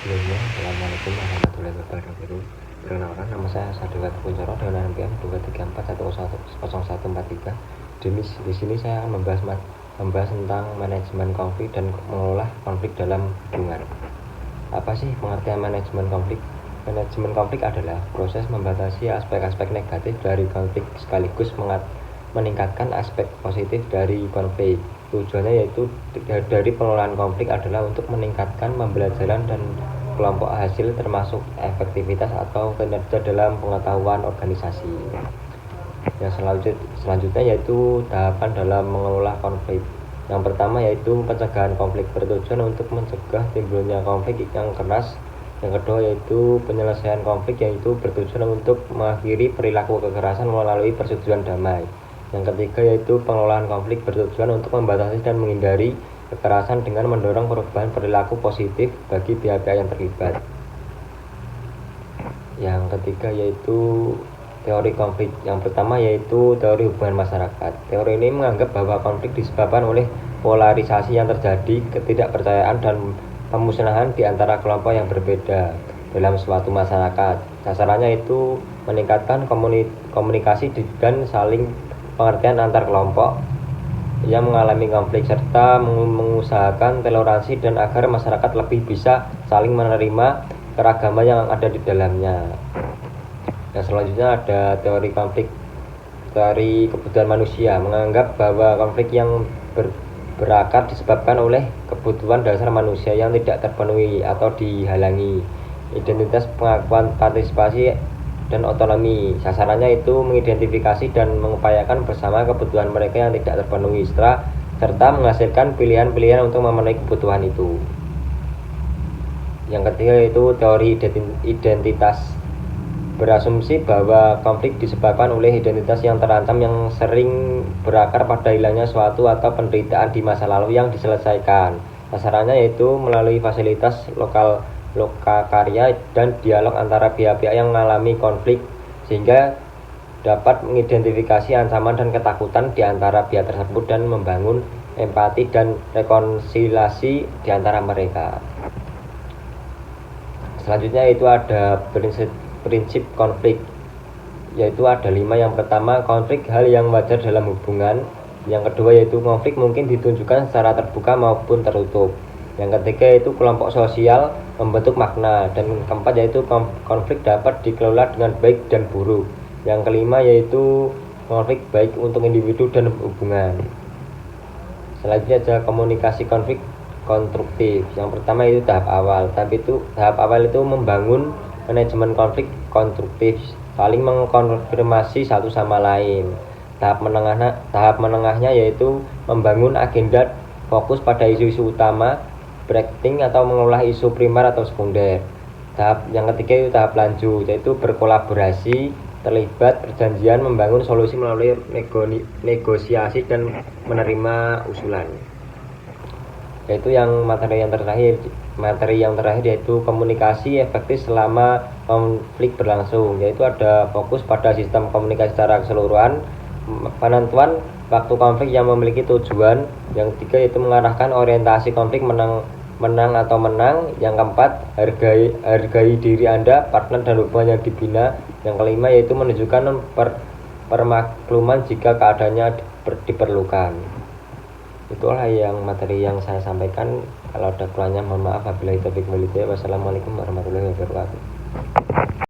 Sebelumnya, Assalamualaikum warahmatullahi wabarakatuh. Perkenalkan, nama saya Sadewa Kuncoro dengan NPM 234110143. Di sini saya akan membahas tentang manajemen konflik dan mengelola konflik dalam hubungan. Apa sih pengertian manajemen konflik? Manajemen konflik adalah proses membatasi aspek-aspek negatif dari konflik sekaligus meningkatkan aspek positif dari konflik. Tujuannya yaitu dari pengelolaan konflik adalah untuk meningkatkan pembelajaran dan kelompok hasil termasuk efektivitas atau kinerja dalam pengetahuan organisasi. Yang selanjutnya yaitu tahapan dalam mengelola konflik. Yang pertama yaitu pencegahan konflik, bertujuan untuk mencegah timbulnya konflik yang keras. Yang kedua yaitu penyelesaian konflik, yaitu bertujuan untuk mengakhiri perilaku kekerasan melalui persetujuan damai. Yang ketiga yaitu pengelolaan konflik, bertujuan untuk membatasi dan menghindari kekerasan dengan mendorong perubahan perilaku positif bagi pihak-pihak yang terlibat. Yang ketiga yaitu teori konflik. Yang pertama yaitu teori hubungan masyarakat. Teori ini menganggap bahwa konflik disebabkan oleh polarisasi yang terjadi, ketidakpercayaan dan pemusnahan di antara kelompok yang berbeda dalam suatu masyarakat. Sasarannya itu meningkatkan komunikasi dan saling pengertian antar kelompok yang mengalami konflik, serta mengusahakan toleransi dan agar masyarakat lebih bisa saling menerima keragaman yang ada di dalamnya. Yang selanjutnya ada teori konflik. Teori kebutuhan manusia menganggap bahwa konflik yang berakar disebabkan oleh kebutuhan dasar manusia yang tidak terpenuhi atau dihalangi. Identitas, pengakuan, partisipasi, dan otonomi. Sasarannya itu mengidentifikasi dan mengupayakan bersama kebutuhan mereka yang tidak terpenuhi, serta menghasilkan pilihan-pilihan untuk memenuhi kebutuhan itu. Yang ketiga yaitu teori identitas, berasumsi bahwa konflik disebabkan oleh identitas yang terancam yang sering berakar pada hilangnya suatu atau penderitaan di masa lalu yang diselesaikan. Sasarannya yaitu melalui fasilitas lokakarya dan dialog antara pihak-pihak yang mengalami konflik, sehingga dapat mengidentifikasi ancaman dan ketakutan di antara pihak tersebut dan membangun empati dan rekonsiliasi di antara mereka. Selanjutnya itu ada prinsip konflik, yaitu ada 5. Yang pertama, konflik hal yang wajar dalam hubungan. Yang kedua yaitu konflik mungkin ditunjukkan secara terbuka maupun tertutup. Yang ketiga yaitu kelompok sosial membentuk makna. Dan keempat yaitu konflik dapat dikelola dengan baik dan buruk. Yang kelima yaitu konflik baik untuk individu dan hubungan. Selanjutnya ada komunikasi konflik konstruktif. Yang pertama itu tahap awal. Tahap awal itu membangun manajemen konflik konstruktif, saling mengkonfirmasi satu sama lain. Tahap menengahnya yaitu membangun agenda fokus pada isu-isu utama, breaking atau mengolah isu primer atau sekunder. Tahap yang ketiga itu tahap lanjut, yaitu berkolaborasi, terlibat perjanjian, membangun solusi melalui negosiasi dan menerima usulan. Yaitu materi yang terakhir yaitu komunikasi efektif selama konflik berlangsung, yaitu ada fokus pada sistem komunikasi secara keseluruhan, penentuan waktu konflik yang memiliki tujuan. Yang ketiga yaitu mengarahkan orientasi konflik menang atau menang. Yang keempat, hargai diri Anda, partner dan hubungan yang dibina. Yang kelima yaitu menunjukkan permakluman jika keadaannya diperlukan. Itulah materi yang saya sampaikan. Kalau ada kurangnya mohon maaf. Wabillahi taufiq wal hidayah. Wassalamualaikum warahmatullahi wabarakatuh.